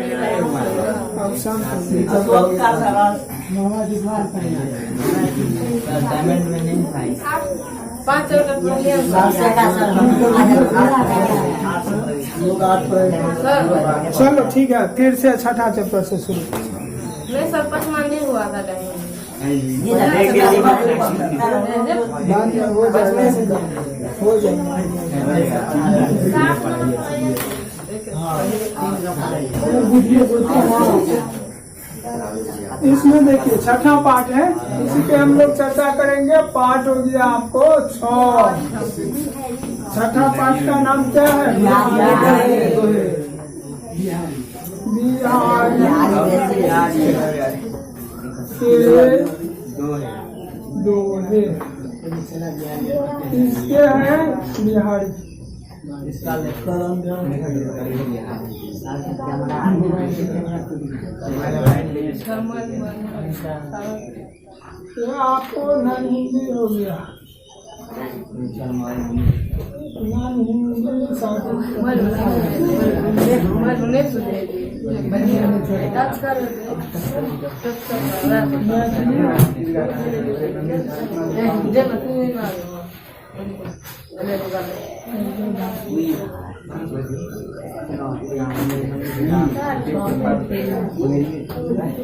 अब शांत चलो ठीक है, फिर से छठा चैप्टर से शुरू। मैं सब पसमान नहीं हुआ था हो जाएगा। इसमें देखिए छठा पाठ है, इसी पे हम लोग चर्चा करेंगे। पाठ हो गया आपको 6। छठा पाठ का नाम क्या है? दोहे। इसके है बिहारी। आपको नन हिंदी हो गया, नन हिंदी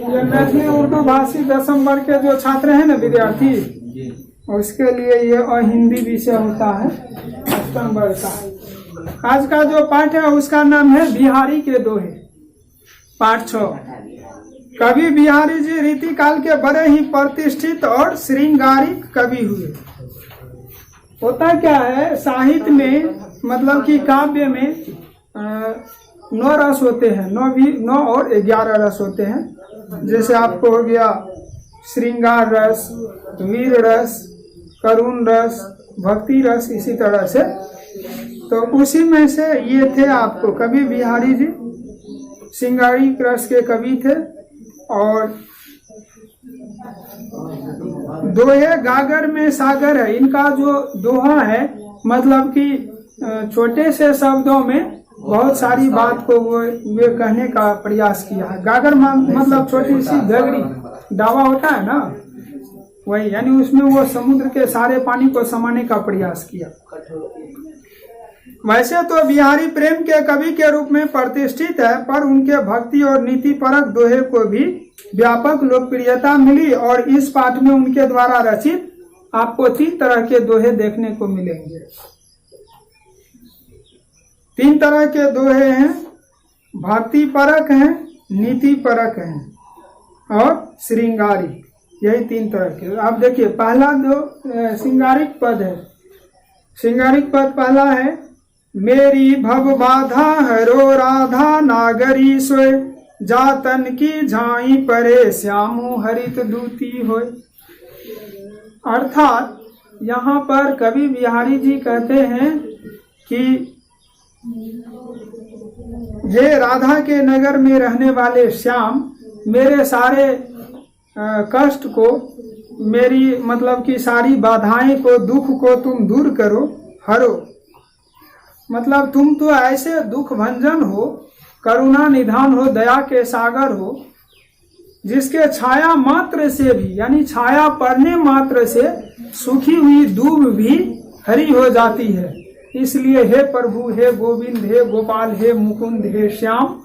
ये मैथिली उर्दू भाषी 10वीं वर्ग के जो छात्र हैं ना विद्यार्थी, उसके लिए ये हिंदी विषय होता है 8वीं वर्ग का। आज का जो पाठ है उसका नाम है बिहारी के दोहे। पाठ 6। कवि बिहारी जी रीतिकाल के बड़े ही प्रतिष्ठित और श्रृंगारिक कवि हुए। होता क्या है, साहित्य में मतलब कि काव्य में 9 रस होते हैं, 9 और 11 रस होते हैं। जैसे आपको हो गया श्रृंगार रस, वीर रस, करुण रस, भक्ति रस, इसी तरह से। तो उसी में से ये थे आपको कवि बिहारी जी श्रृंगारिक रस के कवि थे। और दोहे गागर में सागर है, इनका जो दोहा है मतलब कि छोटे से शब्दों में बहुत सारी बात को वे कहने का प्रयास किया है। गागर मतलब छोटी सी गगरी डावा होता है ना, वही, यानी उसमें वो समुद्र के सारे पानी को समाने का प्रयास किया। वैसे तो बिहारी प्रेम के कवि के रूप में प्रतिष्ठित है, पर उनके भक्ति और नीति परक दोहे को भी व्यापक लोकप्रियता मिली। और इस पाठ में उनके द्वारा रचित आपको 3 तरह के दोहे देखने को मिलेंगे। 3 तरह के दोहे हैं, भक्ति परक हैं, नीति परक हैं और श्रृंगारिक। यही 3 तरह के। आप देखिए पहला जो श्रृंगारिक पद है, श्रृंगारिक पद पहला है, मेरी भव बाधा हरो राधा नागरी सोए, जातन की झाई परे श्यामु हरित दूती होय। अर्थात यहाँ पर कवि बिहारी जी कहते हैं कि हे राधा के नगर में रहने वाले श्याम, मेरे सारे कष्ट को, मेरी मतलब कि सारी बाधाएं को, दुख को तुम दूर करो, हरो। मतलब तुम तो ऐसे दुख भंजन हो, करुणा निधान हो, दया के सागर हो, जिसके छाया मात्र से भी, यानी छाया पड़ने मात्र से सूखी हुई दूब भी हरी हो जाती है। इसलिए हे प्रभु, हे गोविंद, हे गोपाल, हे मुकुंद, हे श्याम,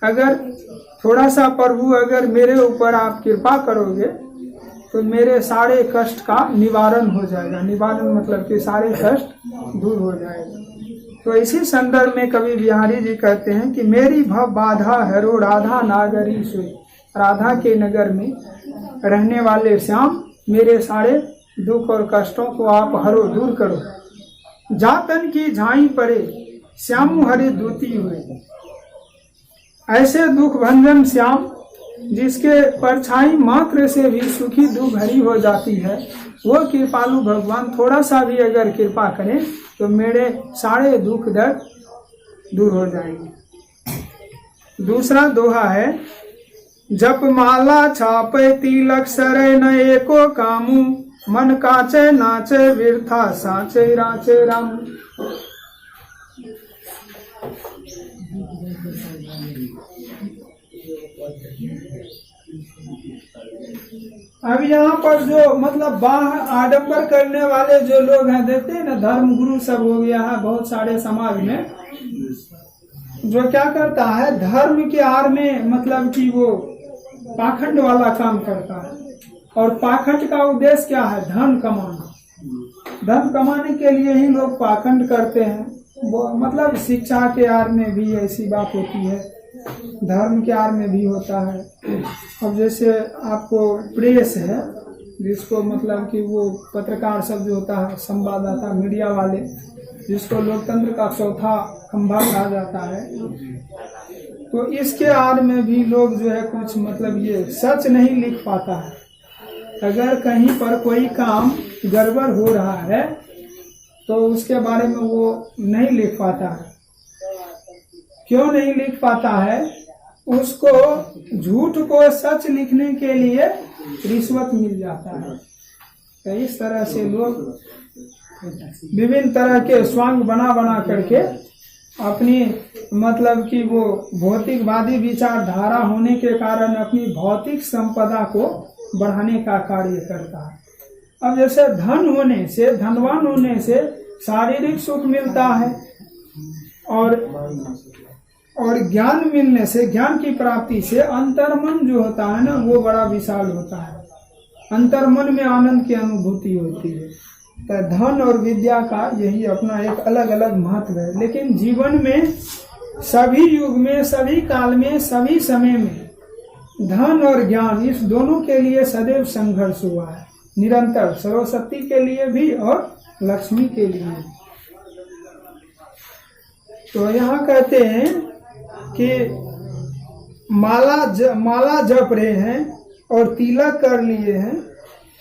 अगर थोड़ा सा प्रभु अगर मेरे ऊपर आप कृपा करोगे तो मेरे सारे कष्ट का निवारण हो जाएगा। निवारण मतलब कि सारे कष्ट दूर हो जाएगा। तो इसी संदर्भ में कवि बिहारी जी कहते हैं कि मेरी भव बाधा हरो राधा नागरी सोई, राधा के नगर में रहने वाले श्याम, मेरे सारे दुख और कष्टों को आप हरो, दूर करो। जातन की झाई परे श्यामु हरि दूती हुए, ऐसे दुख भंजन श्याम जिसके परछाई मात्र से भी सुखी दुख हरी हो जाती है, वो कृपालु भगवान थोड़ा सा भी अगर कृपा करें तो मेरे सारे दुख दर्द दूर हो जाएंगे। दूसरा दोहा है, जप माला छापे तिलक सरे न एको कामू, मन काचे नाचे व्यर्था साचे राचे राम। अब यहाँ पर जो मतलब बाहर आडंबर करने वाले जो लोग हैं, देखते हैं ना, धर्म गुरु सब हो गया है बहुत सारे समाज में, जो क्या करता है धर्म के आड़ में मतलब कि वो पाखंड वाला काम करता है। और पाखंड का उद्देश्य क्या है? धन कमाना। धन कमाने के लिए ही लोग पाखंड करते हैं। वो मतलब शिक्षा के आड़ में भी ऐसी बात होती है, धर्म के आड़ में भी होता है। अब जैसे आपको प्रेस है, जिसको मतलब कि वो पत्रकार सब जो होता है, संवाददाता, मीडिया वाले, जिसको लोकतंत्र का चौथा खंभा कहा जाता है, तो इसके आड़ में भी लोग जो है कुछ मतलब ये सच नहीं लिख पाता है। अगर कहीं पर कोई काम गड़बड़ हो रहा है तो उसके बारे में वो नहीं लिख पाता है। क्यों नहीं लिख पाता है? उसको झूठ को सच लिखने के लिए रिश्वत मिल जाता है। तो इस तरह से लोग विभिन्न तरह के स्वांग बना बना करके अपनी मतलब कि वो भौतिकवादी विचारधारा होने के कारण अपनी भौतिक संपदा को बढ़ाने का कार्य करता है। अब जैसे धन होने से, धनवान होने से शारीरिक सुख मिलता है, और ज्ञान मिलने से, ज्ञान की प्राप्ति से अंतर्मन जो होता है ना, वो बड़ा विशाल होता है। अंतर्मन में आनंद की अनुभूति होती है। तो धन और विद्या का यही अपना एक अलग अलग महत्व है। लेकिन जीवन में सभी युग में, सभी काल में, सभी समय में धन और ज्ञान, इस दोनों के लिए सदैव संघर्ष हुआ है, निरंतर, सरस्वती के लिए भी और लक्ष्मी के लिए। तो यहाँ कहते हैं कि माला जप रहे हैं और तिलक कर लिए हैं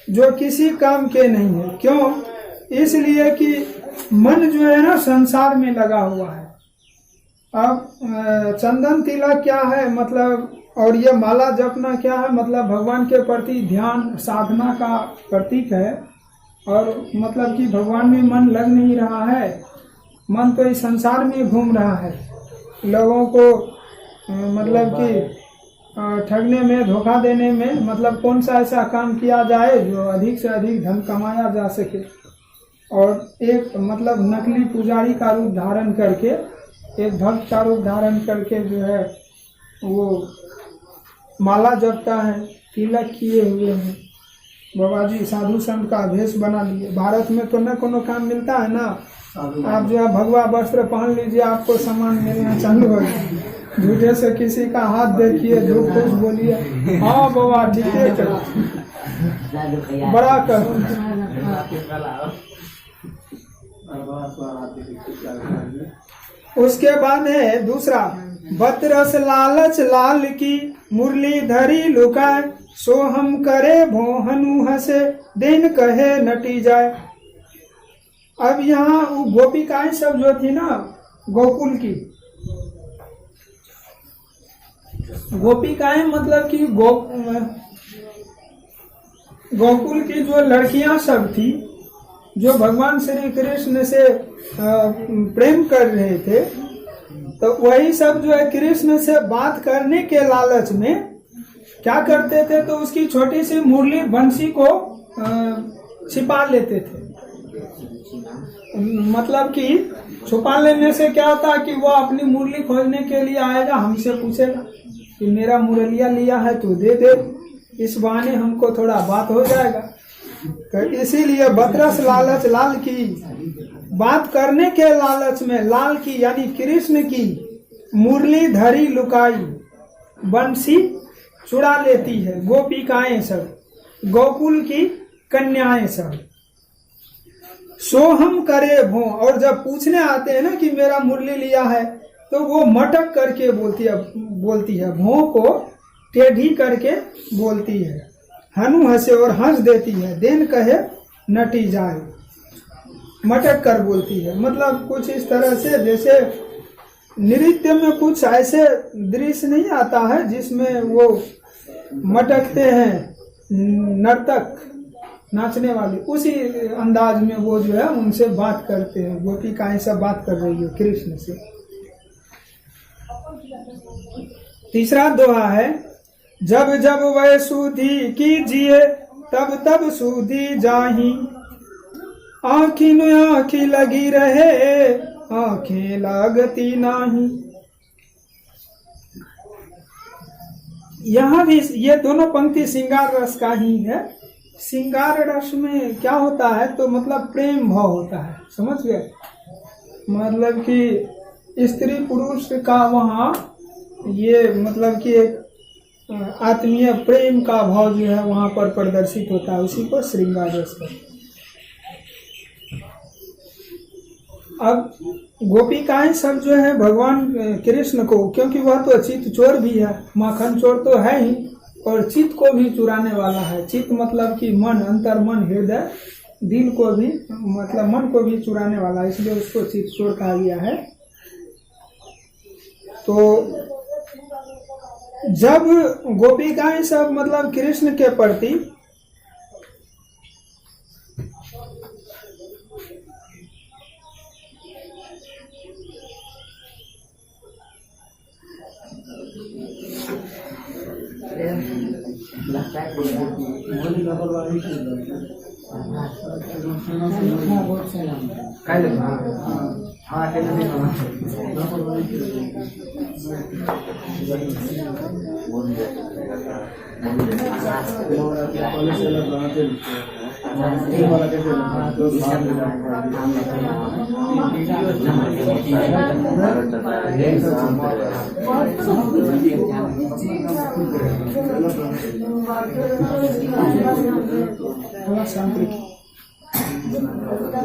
जो किसी काम के नहीं है। क्यों? इसलिए कि मन जो है ना संसार में लगा हुआ है। अब चंदन तिलक क्या है मतलब, और ये माला जपना क्या है मतलब, भगवान के प्रति ध्यान साधना का प्रतीक है। और मतलब कि भगवान में मन लग नहीं रहा है, मन तो इस संसार में घूम रहा है, लोगों को मतलब कि ठगने में, धोखा देने में। मतलब कौन सा ऐसा काम किया जाए जो अधिक से अधिक धन कमाया जा सके, और एक मतलब नकली पुजारी का रूप धारण करके, एक भक्त का रूप धारण करके जो है वो माला जपता है, तिलक किए हुए हैं, बाबा जी साधु संत का भेष बना लिए। भारत में तो न कोनो काम मिलता है ना, आप जो है भगवा वस्त्र पहन लीजिए, आपको सामान मिलना चालू हो जाए। झूठे से किसी का हाथ देखिए, जो कुछ बोलिए, हाँ बाबा ठीक है, बड़ा कर। उसके बाद है दूसरा, बतरस लालच लाल की मुरली धरी लुकाए, सो हम करे भोहनु हसे दिन कहे नटी जाए। अब यहाँ गोपिकाएं सब जो थी ना, गोकुल की गोपिकाएं मतलब कि गोकुल की जो लड़कियां सब थी, जो भगवान श्री कृष्ण से प्रेम कर रहे थे, तो वही सब जो है कृष्ण से बात करने के लालच में क्या करते थे, तो उसकी छोटी सी मुरली बंसी को छिपा लेते थे। मतलब कि छुपा लेने से क्या होता कि वो अपनी मुरली खोजने के लिए आएगा, हमसे पूछेगा कि मेरा मुरलिया लिया है तो दे दे, इस बहाने हमको थोड़ा बात हो जाएगा। तो इसीलिए बतरस लालच लाल की, बात करने के लालच में, लाल की यानी कृष्ण की मुरली धरी लुकाई, बंसी चुरा लेती है गोपिकाएं सब, गोकुल की कन्याएं सब। सोहम करे भो, और जब पूछने आते हैं ना कि मेरा मुरली लिया है, तो वो मटक करके बोलती है, भों को टेढ़ी करके बोलती है, हनु हंसे और हंस देती है, देन कहे नटी जाए, मटक कर बोलती है। मतलब कुछ इस तरह से जैसे नृत्य में कुछ ऐसे दृश्य नहीं आता है जिसमें वो मटकते हैं नर्तक, नाचने वाले, उसी अंदाज में वो जो है उनसे बात करते हैं। गोपिकाएं सब बात कर रही है कृष्ण से। तीसरा दोहा है, जब जब वह सुधी कीजिए तब तब सूधी जाही, आँखी नु आँखी लगी रहे, आँखें लागती नाही। यहाँ भी ये दोनों पंक्ति श्रृंगार रस का ही है। श्रृंगार रस में क्या होता है, तो मतलब प्रेम भाव होता है, समझ गए। मतलब कि स्त्री पुरुष का वहाँ ये मतलब कि एक आत्मीय प्रेम का भाव जो है वहाँ पर प्रदर्शित होता है, उसी को श्रृंगार रस कहते हैं। अब गोपिकाएं सब जो है भगवान कृष्ण को, क्योंकि वह तो चित्त चोर भी है, माखन चोर तो है ही, और चित्त को भी चुराने वाला है। चित्त मतलब कि मन, अंतर मन, हृदय, दिल को भी मतलब मन को भी चुराने वाला है, इसलिए उसको चित्त चोर कहा गया है। तो जब गोपिकाएं सब मतलब कृष्ण के प्रति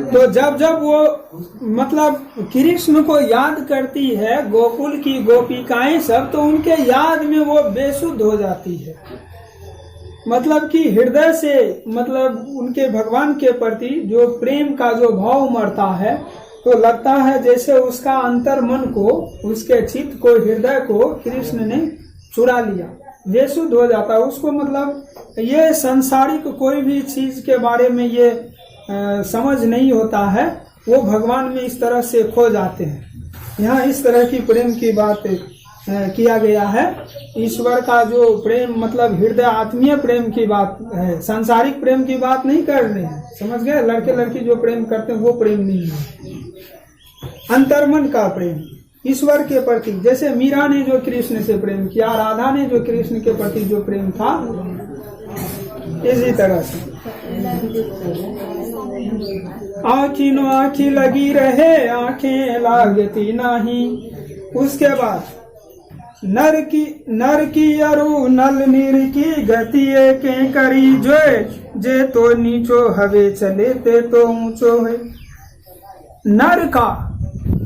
तो जब जब वो मतलब कृष्ण को याद करती है गोकुल की गोपिकाएं सब, तो उनके याद में वो बेसुध हो जाती है। मतलब कि हृदय से मतलब उनके भगवान के प्रति जो प्रेम का जो भाव उमड़ता है, तो लगता है जैसे उसका अंतर मन को, उसके चित्त को, हृदय को कृष्ण ने चुरा लिया, बेसुध हो जाता है उसको। मतलब ये सांसारिक कोई भी चीज के बारे में ये समझ नहीं होता है, वो भगवान में इस तरह से खो जाते हैं। यहाँ इस तरह की प्रेम की बात किया गया है। ईश्वर का जो प्रेम मतलब हृदय आत्मीय प्रेम की बात है, सांसारिक प्रेम की बात नहीं कर रहे हैं, समझ गए। लड़के लड़की जो प्रेम करते हैं वो प्रेम नहीं है, अंतर्मन का प्रेम ईश्वर के प्रति। जैसे मीरा ने जो कृष्ण से प्रेम किया, राधा ने जो कृष्ण के प्रति जो प्रेम था, इसी तरह से आँखी नो आँखी लगी रहे, आँखें लागती नहीं। उसके बाद नर की अरु नल नीर की गति के करी जोए, जे तो नीचो हवे चले ते तो ऊंचो है। नर का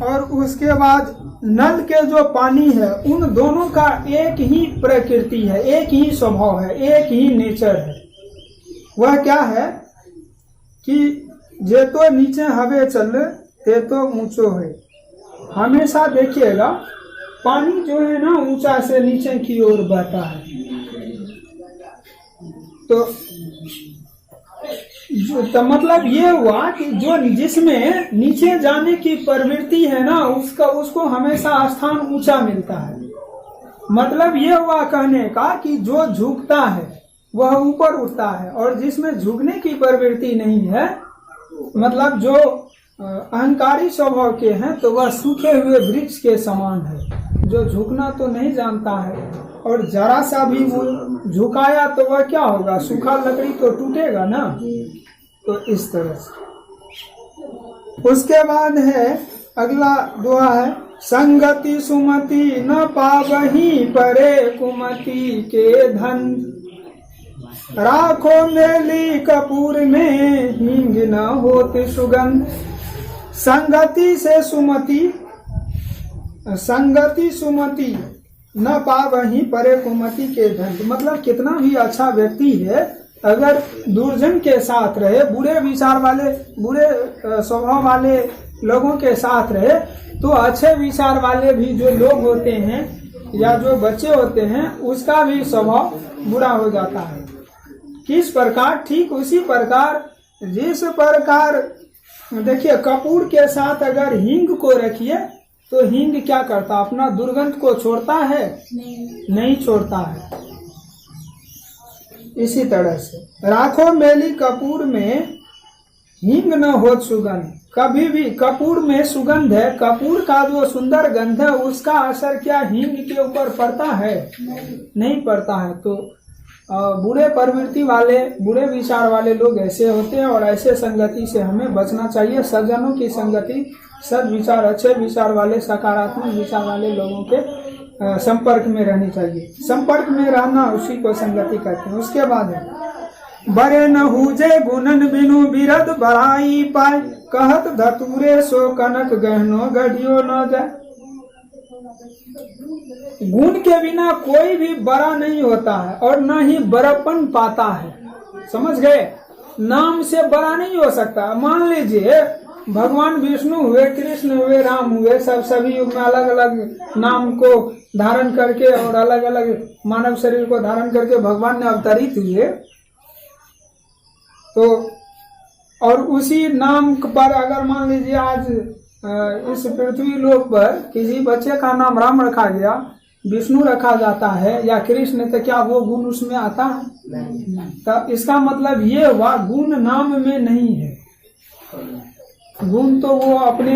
और उसके बाद नल के जो पानी है, उन दोनों का एक ही प्रकृति है, एक ही स्वभाव है, एक ही नेचर है। वह क्या है कि जे तो नीचे हवे चल ते तो ऊंचो है। हमेशा देखिएगा पानी जो है ना ऊंचा से नीचे की ओर बहता है, तो मतलब ये हुआ कि जो जिसमें नीचे जाने की प्रवृत्ति है ना, उसको हमेशा स्थान ऊंचा मिलता है। मतलब ये हुआ कहने का कि जो झुकता है वह ऊपर उठता है, और जिसमें झुकने की प्रवृत्ति नहीं है, मतलब जो अहंकारी स्वभाव के हैं, तो वह सूखे हुए वृक्ष के समान है, जो झुकना तो नहीं जानता है। और जरा सा भी वो झुकाया तो वह क्या होगा, सूखा लकड़ी तो टूटेगा ना। तो इस तरह से उसके बाद है अगला दुआ है, संगति सुमति न पावही परे कुमति के धन, राखो मेली कपूर में हींग न होती सुगंध। संगति से संगति सुमति न पावही परे कुमति के धन। मतलब कितना भी अच्छा व्यक्ति है, अगर दुर्जन के साथ रहे, बुरे विचार वाले, बुरे स्वभाव वाले लोगों के साथ रहे, तो अच्छे विचार वाले भी जो लोग होते हैं या जो बच्चे होते हैं, उसका भी स्वभाव बुरा हो जाता है। किस प्रकार? ठीक उसी प्रकार जिस प्रकार देखिए कपूर के साथ अगर हींग को रखिए, तो हींग क्या करता, अपना दुर्गंध को छोड़ता है? नहीं छोड़ता है। इसी तरह से राखो मेली कपूर में हींग न होत सुगंध। कभी भी कपूर में सुगंध है, कपूर का जो सुंदर गंध है उसका असर क्या हींग के ऊपर पड़ता है? नहीं पड़ता है। तो बुरे प्रवृत्ति वाले, बुरे विचार वाले लोग ऐसे होते हैं और ऐसे संगति से हमें बचना चाहिए। सज्जनों की संगति, सद विचार, अच्छे विचार वाले, सकारात्मक विचार वाले लोगों के संपर्क में रहनी चाहिए। संपर्क में रहना उसी को संगति कहते हैं। उसके बाद है बरे न हुजे गुणन बिनु बिरद बराई पाए, कहत धतूरे सो कनक गहनो गढ़ियो न जाए। गुण के बिना कोई भी बड़ा नहीं होता है और न ही बड़ापन पाता है। समझ गए? नाम से बड़ा नहीं हो सकता। मान लीजिए भगवान विष्णु हुए, कृष्ण हुए, राम हुए, सभी युग में अलग अलग नाम को धारण करके और अलग अलग मानव शरीर को धारण करके भगवान ने अवतरित हुए। तो और उसी नाम पर अगर मान लीजिए आज इस पृथ्वी लोक पर किसी बच्चे का नाम राम रखा गया, विष्णु रखा जाता है या कृष्ण, तो क्या वो गुण उसमें आता है? तो इसका मतलब ये हुआ गुण नाम में नहीं है। गुण तो वो अपने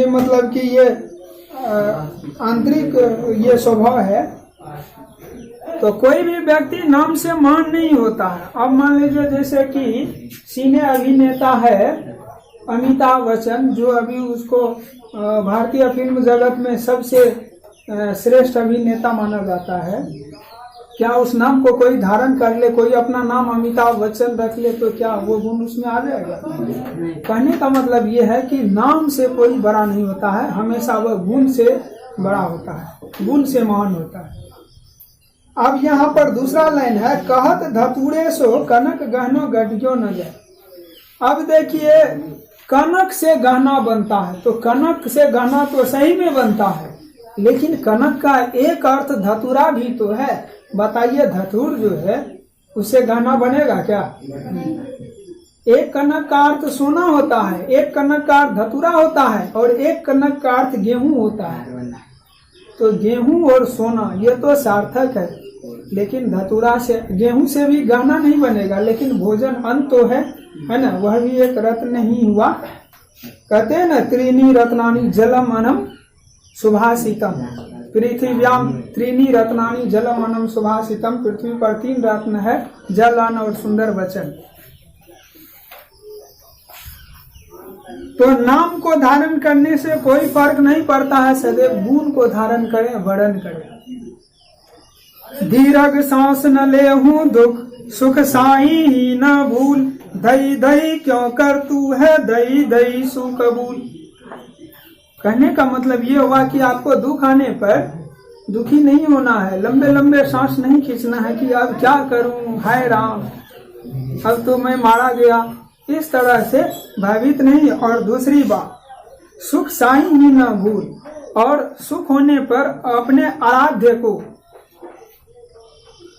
मतलब कि ये आंतरिक ये स्वभाव है। तो कोई भी व्यक्ति नाम से महान नहीं होता है। अब मान लीजिए जैसे कि सिने अभिनेता है अमिताभ बच्चन, जो अभी उसको भारतीय फिल्म जगत में सबसे श्रेष्ठ अभिनेता माना जाता है। क्या उस नाम को कोई धारण कर ले, कोई अपना नाम अमिताभ बच्चन रख ले, तो क्या वो गुण उसमें आ जाएगा? कहने का मतलब ये है कि नाम से कोई बड़ा नहीं होता है, हमेशा वह गुण से बड़ा होता है, गुण से महान होता है। अब यहाँ पर दूसरा लाइन है कहत धतूरे सो कनक गहनो गढ़ियो न जाए। अब देखिए कनक से गहना बनता है, तो कनक से गहना तो सही में बनता है, लेकिन कनक का एक अर्थ धतूरा भी तो है। बताइए धतूर जो है उससे गहना बनेगा क्या? एक कनक का अर्थ सोना होता है, एक कनक का अर्थ धतूरा होता है और एक कनक का अर्थ गेहूं होता है। तो गेहूं और सोना ये तो सार्थक है, लेकिन धतूरा से, गेहूं से भी गहना नहीं बनेगा, लेकिन भोजन अन्न तो है ना, वह भी एक रत्न नहीं हुआ। कहते हैं ना त्रीणी रत्नानि जलम अनम सुभाषितम, पृथ्व्याम त्रीणी रत्नानि जलम अनम सुभाषितम। पृथ्वी पर 3 रत्न है, जल, अन्न और सुंदर वचन। तो नाम को धारण करने से कोई फर्क नहीं पड़ता है, सदैव गुण को धारण करें, वर्णन करें। दीर्घ सांस न लेहूं दुख, सुख साई ही न भूल, दई दई क्यों कर तू है दई दई सु कबूल। कहने का मतलब ये हुआ कि आपको दुख आने पर दुखी नहीं होना है, लंबे लंबे सांस नहीं खींचना है कि अब क्या करूं, हाय राम अब तो मैं मारा गया, इस तरह से भयभीत नहीं। और दूसरी बात, सुख साई ही न भूल, और सुख होने पर अपने आराध्य को,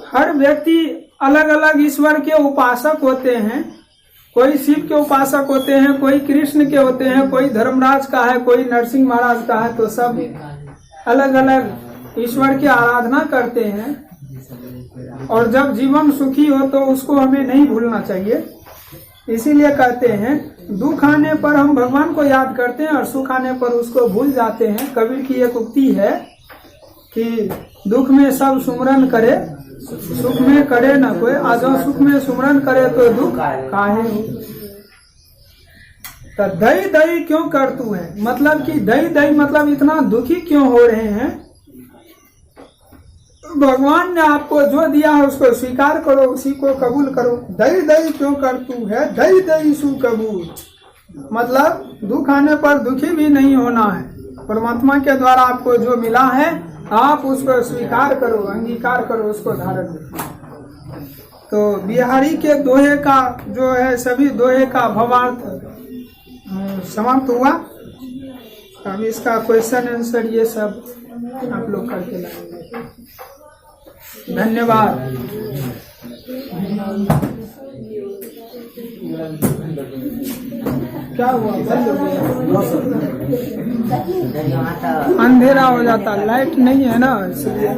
हर व्यक्ति अलग अलग ईश्वर के उपासक होते हैं, कोई शिव के उपासक होते हैं, कोई कृष्ण के होते हैं, कोई धर्मराज का है, कोई नरसिंह महाराज का है, तो सब अलग अलग ईश्वर की आराधना करते हैं। और जब जीवन सुखी हो तो उसको हमें नहीं भूलना चाहिए। इसीलिए कहते हैं दुख आने पर हम भगवान को याद करते हैं और सुख आने पर उसको भूल जाते हैं। कबीर की एक उक्ति है कि दुख में सब सुमरन करे, सुख में करे न कोई, आज सुख में सुमरन करे तो दुख काहे हो। तो दई दई क्यों कर तू है, मतलब कि दई दई मतलब इतना दुखी क्यों हो रहे हैं। भगवान ने आपको जो दिया है उसको स्वीकार करो, उसी को कबूल करो। दई दई क्यों कर तू है दई दई सु कबूल, मतलब दुख आने पर दुखी भी नहीं होना है। परमात्मा के द्वारा आपको जो मिला है आप उसको स्वीकार करो, अंगीकार करो, उसको धारण करो। तो बिहारी के दोहे का जो है, सभी दोहे का भावार्थ समाप्त हुआ। अब इसका क्वेश्चन आंसर ये सब आप लोग करके लाएंगे। धन्यवाद। क्या हुआ, बंद हो गया? अंधेरा हो जाता, लाइट नहीं है ना इसलिए।